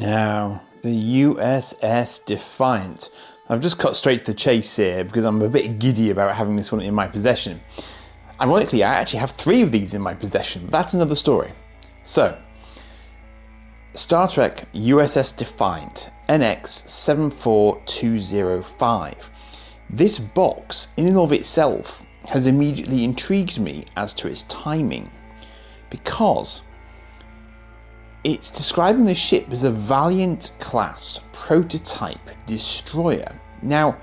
Now, the USS Defiant. I've just cut straight to the chase here because I'm a bit giddy about having this one in my possession. Ironically, I actually have 3 of these in my possession, but that's another story. So, Star Trek USS Defiant, NX-74205. This box, in and of itself, has immediately intrigued me as to its timing, because it's describing the ship as a Valiant class prototype destroyer. Now,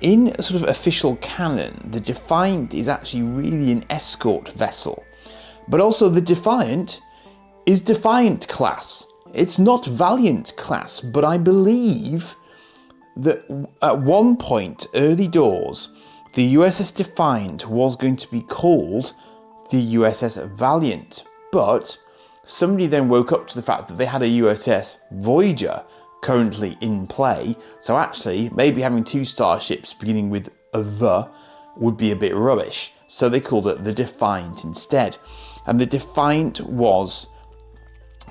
in a sort of official canon, the Defiant is actually really an escort vessel, but also the Defiant is Defiant class. It's not Valiant class, but I believe that at one point, early doors, the USS Defiant was going to be called the USS Valiant, but somebody then woke up to the fact that they had a USS Voyager currently in play, so actually maybe having 2 starships beginning with a "the" would be a bit rubbish, so they called it the Defiant instead. And the Defiant was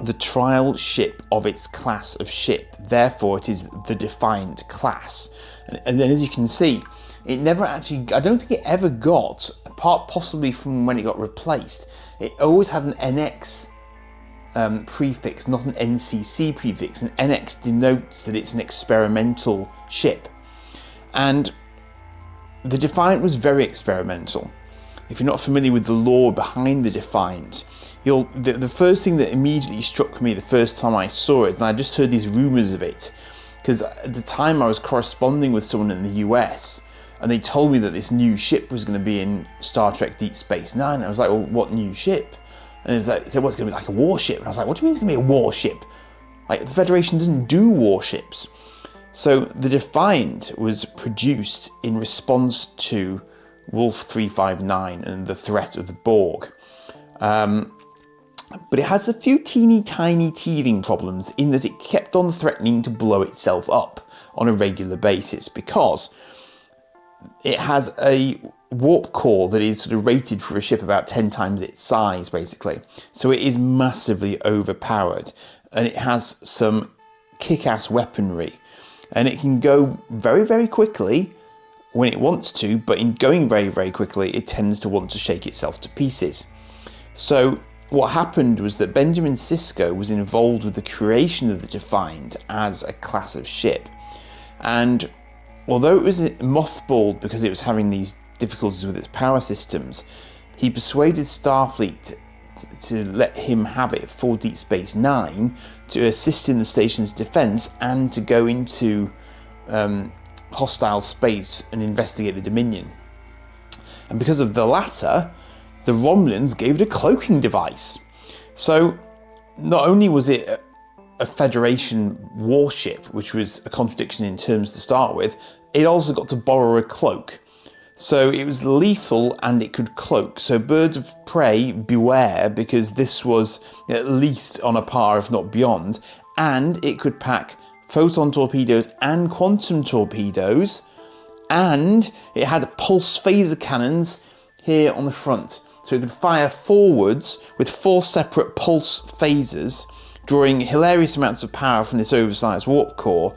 the trial ship of its class of ship, therefore it is the Defiant class. And then, as you can see, it never actually, I don't think it ever got, apart possibly from when it got replaced, it always had an NX prefix, not an NCC prefix, and NX denotes that it's an experimental ship. And the Defiant was very experimental. If you're not familiar with the lore behind the Defiant, the first thing that immediately struck me the first time I saw it, and I just heard these rumours of it, because at the time I was corresponding with someone in the US, and they told me that this new ship was going to be in Star Trek Deep Space Nine. I was like, well, what new ship? And it was like, they said, well, it's going to be like a warship. And I was like, what do you mean it's going to be a warship? Like, the Federation doesn't do warships. So the Defiant was produced in response to Wolf 359 and the threat of the Borg. But it has a few teeny tiny teething problems in that it kept on threatening to blow itself up on a regular basis, because it has a warp core that is sort of rated for a ship about 10 times its size, basically. So it is massively overpowered, and it has some kick-ass weaponry, and it can go very, very quickly when it wants to, but in going very, very quickly, it tends to want to shake itself to pieces. So what happened was that Benjamin Sisko was involved with the creation of the Defiant as a class of ship. And although it was mothballed because it was having these difficulties with its power systems, he persuaded Starfleet to let him have it for Deep Space Nine to assist in the station's defense and to go into hostile space and investigate the Dominion. And because of the latter, the Romulans gave it a cloaking device. So not only was it a Federation warship, which was a contradiction in terms to start with, it also got to borrow a cloak. So it was lethal and it could cloak. So birds of prey, beware, because this was at least on a par, if not beyond. And it could pack photon torpedoes and quantum torpedoes. And it had pulse phaser cannons here on the front. So it could fire forwards with 4 separate pulse phasers, drawing hilarious amounts of power from this oversized warp core.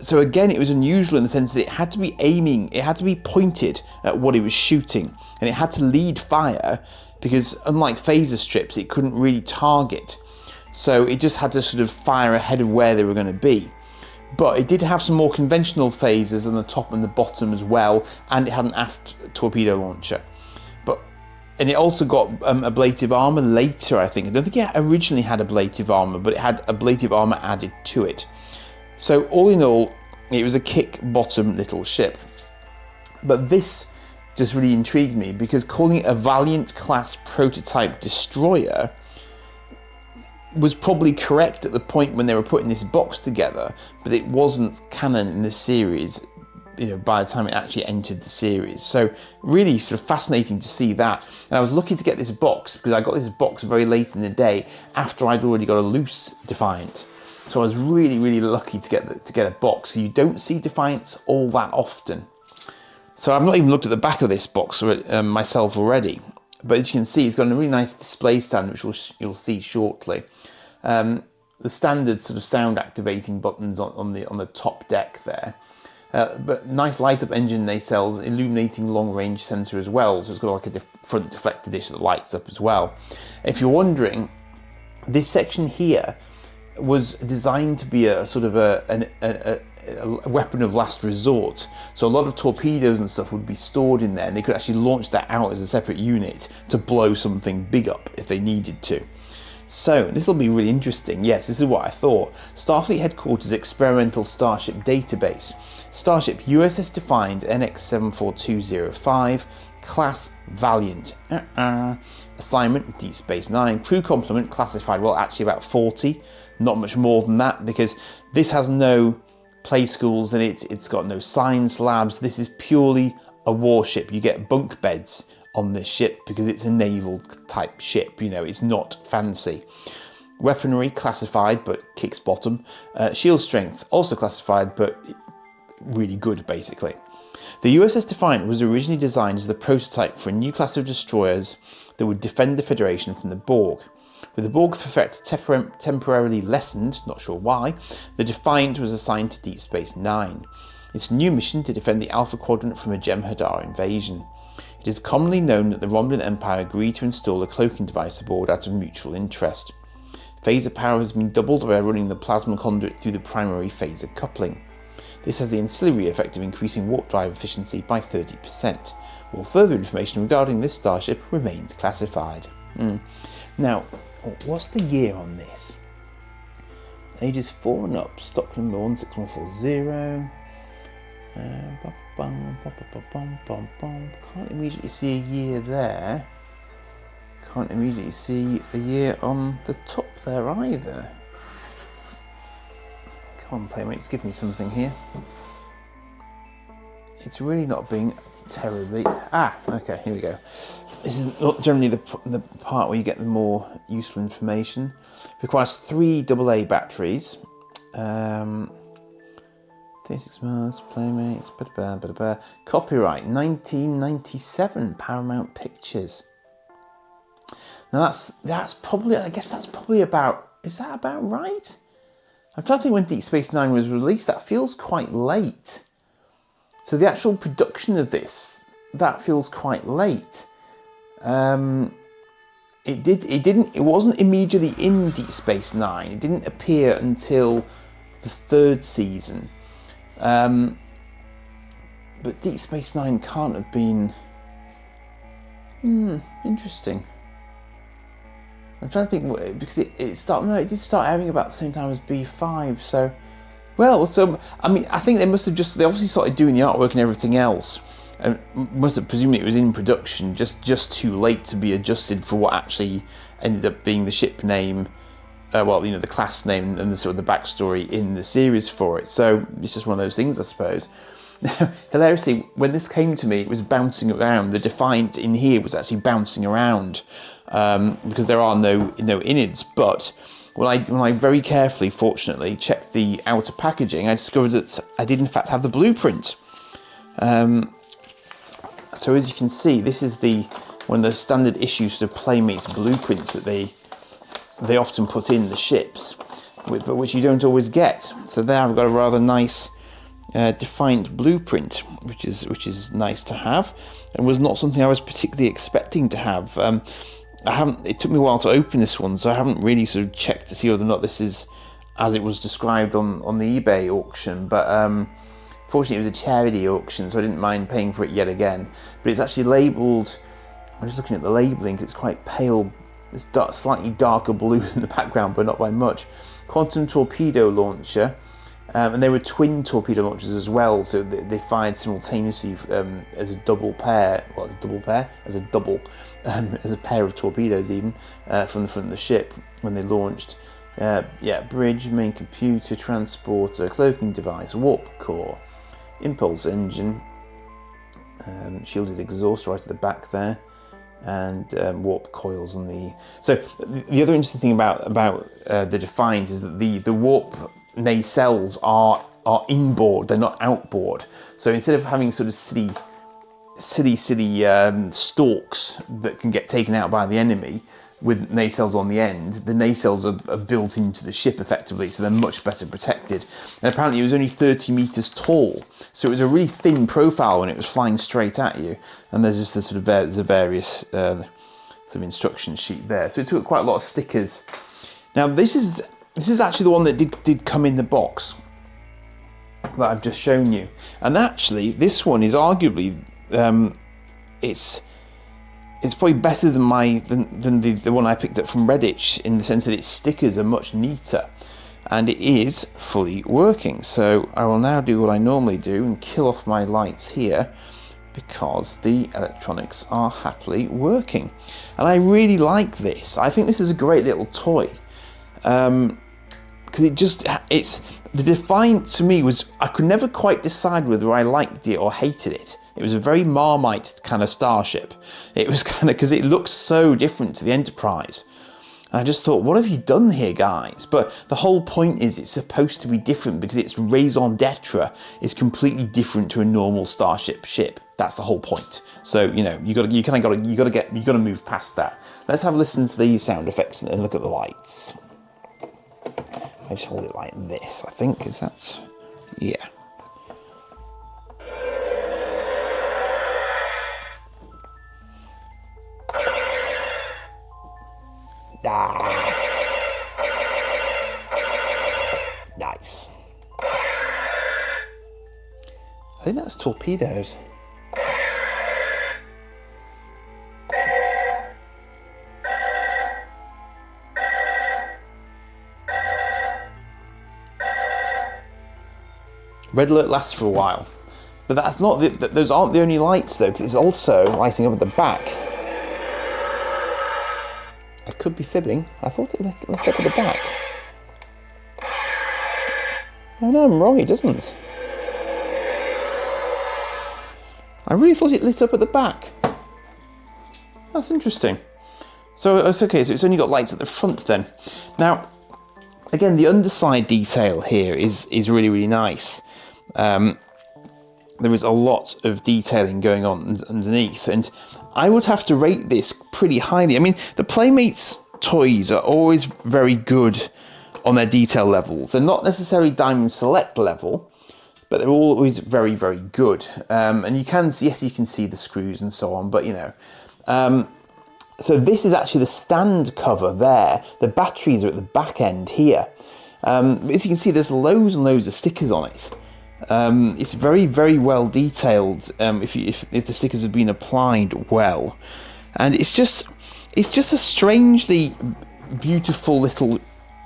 So again, it was unusual in the sense that it had to be aiming, it had to be pointed at what it was shooting, and it had to lead fire, because unlike phaser strips, it couldn't really target. So it just had to sort of fire ahead of where they were going to be. But it did have some more conventional phasers on the top and the bottom as well, and it had an aft torpedo launcher. And it also got ablative armour later, I think. I don't think it originally had ablative armour, but it had ablative armour added to it. So all in all, it was a kick-bottom little ship. But this just really intrigued me, because calling it a Valiant-class prototype destroyer was probably correct at the point when they were putting this box together, but it wasn't canon in the series, you know, by the time it actually entered the series. So really sort of fascinating to see that. And I was lucky to get this box, because I got this box very late in the day after I'd already got a loose Defiant. So I was really, really lucky to get a box. So you don't see Defiants all that often. So I've not even looked at the back of this box myself already. But as you can see, it's got a really nice display stand, which you'll see shortly. standard sort of sound activating buttons on the top deck there. But nice light up engine nacelles, illuminating long range sensor as well. So it's got like a front deflector dish that lights up as well. If you're wondering, this section here was designed to be a sort of a weapon of last resort. So a lot of torpedoes and stuff would be stored in there, and they could actually launch that out as a separate unit to blow something big up if they needed to. So this will be really interesting. Yes, this is what I thought. Starfleet Headquarters Experimental Starship Database. Starship USS Defiant NX-74205, Class Valiant. Assignment Deep Space Nine. Crew complement classified, well, actually about 40. Not much more than that, because this has no play schools in it. It's got no science labs. This is purely a warship. You get bunk beds on this ship because it's a naval type ship, you know, it's not fancy. Weaponry classified but kicks bottom. Shield strength also classified but really good basically. The USS Defiant was originally designed as the prototype for a new class of destroyers that would defend the Federation from the Borg. With the Borg threat temporarily lessened, not sure why, the Defiant was assigned to Deep Space Nine. Its new mission to defend the Alpha Quadrant from a Jem'Hadar invasion. It is commonly known that the Romulan Empire agreed to install a cloaking device aboard out of mutual interest. Phaser power has been doubled by running the plasma conduit through the primary phaser coupling. This has the ancillary effect of increasing warp drive efficiency by 30%. All further information regarding this starship remains classified. Now, what's the year on this? Ages 4 and up, stock number 16140. Can't immediately see a year there. Can't immediately see a year on the top there either. Come on, Playmates, give me something here. It's really not being terribly... okay, here we go. This is not generally the part where you get the more useful information. It requires 3 AA batteries. 36 months, Playmates, copyright 1997, Paramount Pictures. Now that's probably, I guess that's probably about, is that about right? I'm trying to think when Deep Space Nine was released. That feels quite late. So the actual production of this, that feels quite late. It wasn't immediately in Deep Space Nine. It didn't appear until the 3rd season. But Deep Space Nine can't have been... interesting. I'm trying to think, because it did start airing about the same time as B5, so... Well, so, I mean, I think they obviously started doing the artwork and everything else, and must have presumed it was in production, just too late to be adjusted for what actually ended up being the ship name, the class name and the sort of the backstory in the series for it. So it's just one of those things, I suppose. Now, hilariously, when this came to me, it was bouncing around. The Defiant in here was actually bouncing around because there are no innards. But when I very carefully, fortunately, checked the outer packaging, I discovered that I did in fact have the blueprint. So as you can see, this is one of the standard issue sort of Playmates blueprints that they often put in the ships, but which you don't always get. So there I've got a rather nice Defiant blueprint, which is nice to have, and was not something I was particularly expecting to have. It took me a while to open this one, so I haven't really sort of checked to see whether or not this is as it was described on the eBay auction, but fortunately it was a charity auction, so I didn't mind paying for it yet again. But it's actually labelled, I'm just looking at the labelling, it's quite pale. It's slightly darker blue in the background, but not by much. Quantum torpedo launcher, and they were twin torpedo launchers as well, so they fired simultaneously as a double pair. Well, as a pair of torpedoes even from the front of the ship when they launched. Bridge, main computer, transporter, cloaking device, warp core, impulse engine, shielded exhaust right at the back there, and warp coils on the... So the other interesting thing about the Defiant is that the warp nacelles are inboard, they're not outboard. So instead of having sort of silly stalks that can get taken out by the enemy, with nacelles on the end. The nacelles are built into the ship effectively, so they're much better protected. And apparently it was only 30 meters tall, so it was a really thin profile when it was flying straight at you. And there's just the sort of there's a various sort of instruction sheet there. So it took quite a lot of stickers. Now this is actually the one that did come in the box that I've just shown you. And actually this one is arguably it's probably better than the one I picked up from Redditch, in the sense that its stickers are much neater, and it is fully working. So I will now do what I normally do and kill off my lights here, because the electronics are happily working. And I really like this. I think this is a great little toy, because the Defiant to me was, I could never quite decide whether I liked it or hated it. It was a very Marmite kind of starship. It was kind of, because it looks so different to the Enterprise. And I just thought, what have you done here, guys? But the whole point is it's supposed to be different, because its raison d'etre is completely different to a normal starship ship. That's the whole point. So, you know, you got to move past that. Let's have a listen to these sound effects and look at the lights. I just hold it like this, I think. Is that? Yeah. Nice. I think that's torpedoes. Red alert lasts for a while, but that's not those aren't the only lights though, because it's also lighting up at the back. I could be fibbing. I thought it lit up at the back. Oh no, I'm wrong, it doesn't. I really thought it lit up at the back. That's interesting. So it's okay, so it's only got lights at the front then. Now, again, the underside detail here is really, really nice. There is a lot of detailing going on underneath, and I would have to rate this pretty highly. I mean, the Playmates toys are always very good on their detail levels. They're not necessarily Diamond Select level, but they're always very, very good. And you can see the screws and so on, but you know. So this is actually the stand cover there. The batteries are at the back end here. As you can see, there's loads and loads of stickers on it. It's very, very well detailed if the stickers have been applied well. And it's just a strangely beautiful little,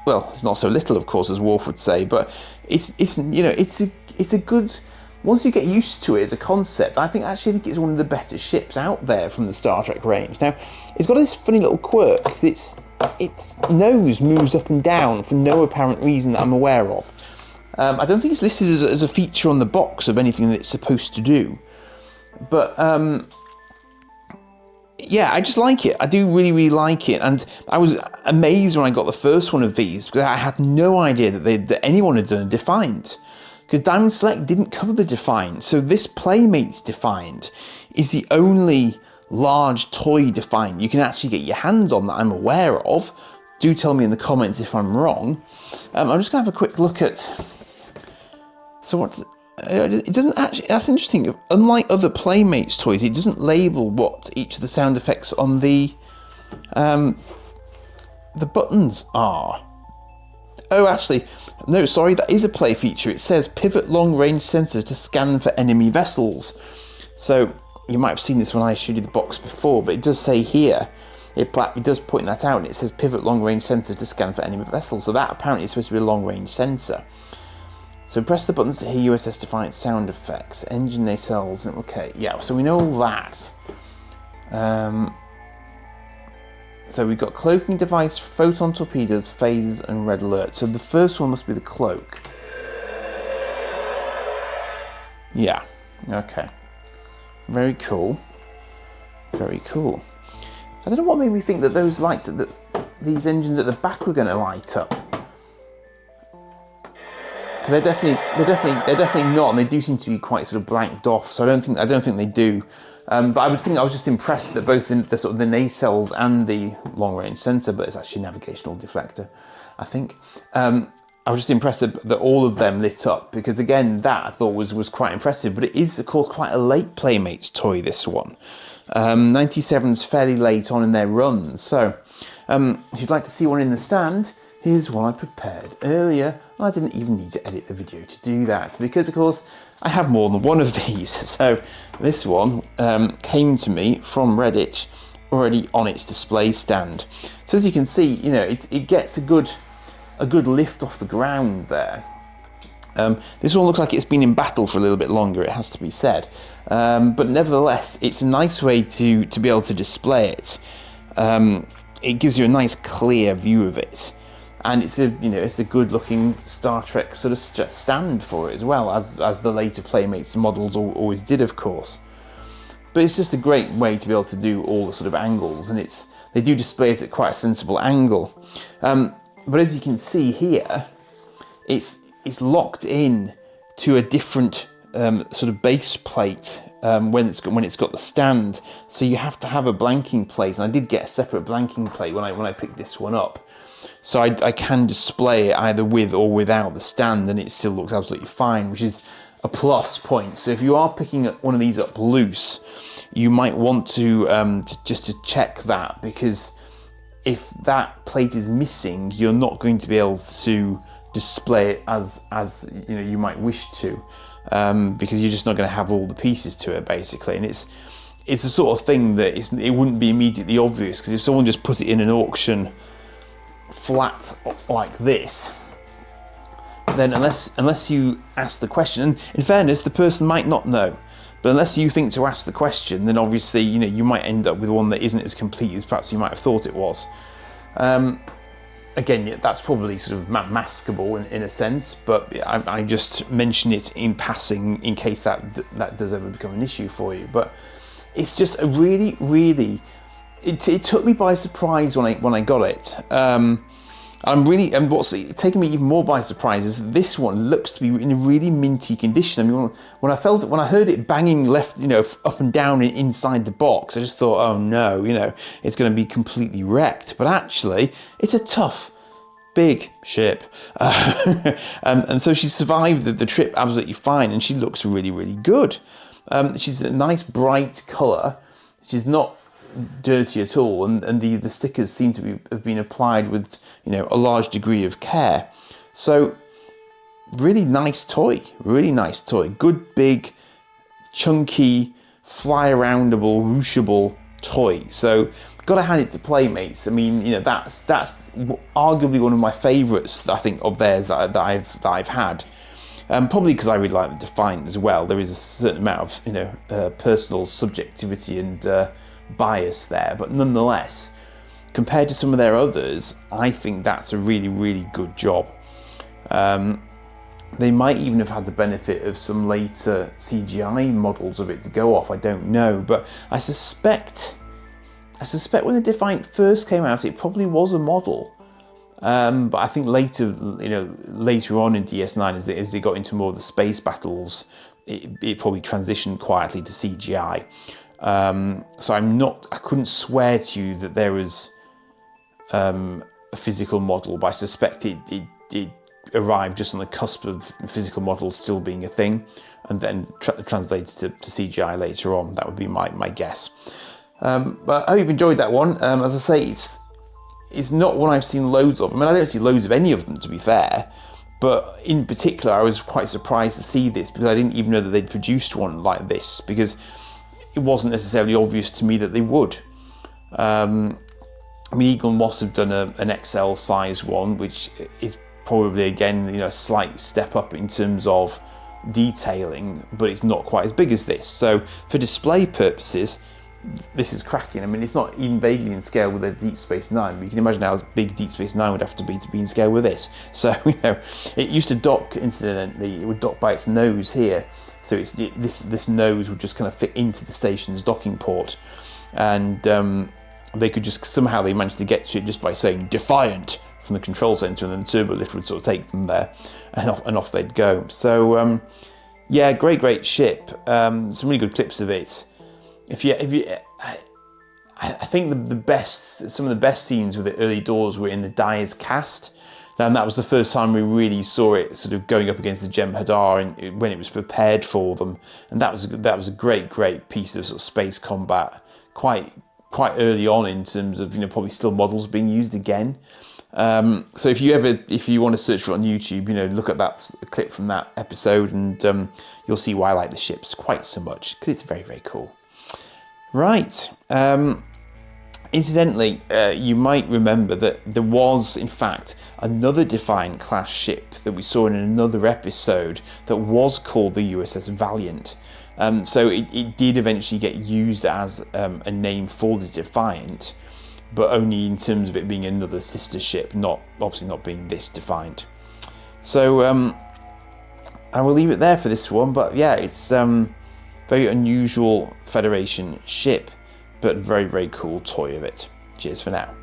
well, it's not so little, of course, as Worf would say, but it's a good, once you get used to it as a concept, I actually think it's one of the better ships out there from the Star Trek range. Now, it's got this funny little quirk, because its nose moves up and down for no apparent reason that I'm aware of. I don't think it's listed as a feature on the box of anything that it's supposed to do. But, yeah, I just like it. I do really, really like it. And I was amazed when I got the first one of these, because I had no idea that anyone had done a Defiant. Because Diamond Select didn't cover the Defiant. So this Playmates Defiant is the only large toy Defiant you can actually get your hands on that I'm aware of. Do tell me in the comments if I'm wrong. I'm just going to have a quick look at... So it doesn't actually... That's interesting. Unlike other Playmates toys, it doesn't label what each of the sound effects on the buttons are. Oh, actually, no, sorry, that is a play feature. It says pivot long-range sensors to scan for enemy vessels. So you might have seen this when I showed you the box before, but it does say here, it does point that out, and it says pivot long-range sensor to scan for enemy vessels. So that apparently is supposed to be a long-range sensor. So press the buttons to hear USS Defiant sound effects, engine nacelles, and okay, yeah, so we know all that. So we've got cloaking device, photon torpedoes, phasers, and red alert. So the first one must be the cloak. Yeah, okay. Very cool. Very cool. I don't know what made me think that those lights, these engines at the back were going to light up. they're definitely not, and they do seem to be quite sort of blanked off. So I don't think they do. But I was just impressed that both in the sort of the nacelles and the long range sensor, but it's actually a navigational deflector, I think. I was just impressed that all of them lit up, because again, that I thought was quite impressive. But it is, of course, quite a late Playmates toy, this one. 97's fairly late on in their run. So if you'd like to see one in the stand, here's one I prepared earlier. I didn't even need to edit the video to do that, because of course I have more than one of these. So this one came to me from Reddit already on its display stand. So as you can see, you know, it gets a good lift off the ground there. This one looks like it's been in battle for a little bit longer, it has to be said. But nevertheless, it's a nice way to be able to display it. It gives you a nice clear view of it. And it's a good looking Star Trek sort of stand for it as well, as the later Playmates models always did, of course. But it's just a great way to be able to do all the sort of angles, and they do display it at quite a sensible angle. But as you can see here, it's locked in to a different sort of base plate when it's got the stand. So you have to have a blanking plate, and I did get a separate blanking plate when I picked this one up. So I can display it either with or without the stand, and it still looks absolutely fine, which is a plus point. So if you are picking one of these up loose, you might want to just to check that, because if that plate is missing, you're not going to be able to display it as you might wish to, because you're just not going to have all the pieces to it, basically. And it's the sort of thing that it wouldn't be immediately obvious, because if someone just put it in an auction flat like this, then unless you ask the question, and in fairness, the person might not know, but unless you think to ask the question, then obviously you might end up with one that isn't as complete as perhaps you might have thought it was. Again, that's probably sort of maskable in a sense, but I just mention it in passing in case that does ever become an issue for you. But it's just a really it took me by surprise when I got it. And what's taken me even more by surprise is that this one looks to be in a really minty condition. I mean, when I heard it banging left, up and down inside the box, I just thought, oh no, it's going to be completely wrecked. But actually, it's a tough, big ship, and so she survived the trip absolutely fine, and she looks really good. She's a nice bright colour. She's not dirty at all, and the stickers seem to have been applied with a large degree of care. So really nice toy, good big chunky fly aroundable whooshable toy. So gotta hand it to Playmates. I mean, that's arguably one of my favourites, I think, of theirs that I've had. Probably because I really like the Defiant as well. There is a certain amount of personal subjectivity and bias there, but nonetheless, compared to some of their others, I think that's a really good job. They might even have had the benefit of some later CGI models of it to go off, I don't know, but I suspect when the Defiant first came out, it probably was a model. But I think later on in DS9, as they got into more of the space battles, it probably transitioned quietly to CGI. So I couldn't swear to you that there was a physical model, but I suspect it arrived just on the cusp of physical models still being a thing, and then translated to CGI later on. That would be my guess. But I hope you've enjoyed that one. As I say, it's not one I've seen loads of. I mean, I don't see loads of any of them, to be fair. But in particular, I was quite surprised to see this, because I didn't even know that they'd produced one like this, because it wasn't necessarily obvious to me that they would. I mean, Eagle and Moss have done an XL size one, which is probably, again, a slight step up in terms of detailing, but it's not quite as big as this. So for display purposes, this is cracking. I mean, it's not even vaguely in scale with a Deep Space Nine, but you can imagine how big Deep Space Nine would have to be in scale with this. So, it used to dock, incidentally, it would dock by its nose here. So this nose would just kind of fit into the station's docking port. And they could just, somehow they managed to get to it just by saying Defiant from the control center, and then the turbo lift would sort of take them there, and off they'd go. So yeah, great ship. Some really good clips of it. I think some of the best scenes with the early doors were in the Dyer's cast. And that was the first time we really saw it sort of going up against the Jem'Hadar, and when it was prepared for them. And that was a great piece of sort of space combat, quite early on in terms of, probably still models being used again. So if you want to search for it on YouTube, look at that clip from that episode, and you'll see why I like the ships quite so much, because it's very cool. Right. Incidentally, you might remember that there was, in fact, another Defiant class ship that we saw in another episode that was called the USS Valiant. So it did eventually get used as a name for the Defiant, but only in terms of it being another sister ship, obviously not being this Defiant. So I will leave it there for this one, but yeah, it's very unusual Federation ship, but very cool toy of it. Cheers for now.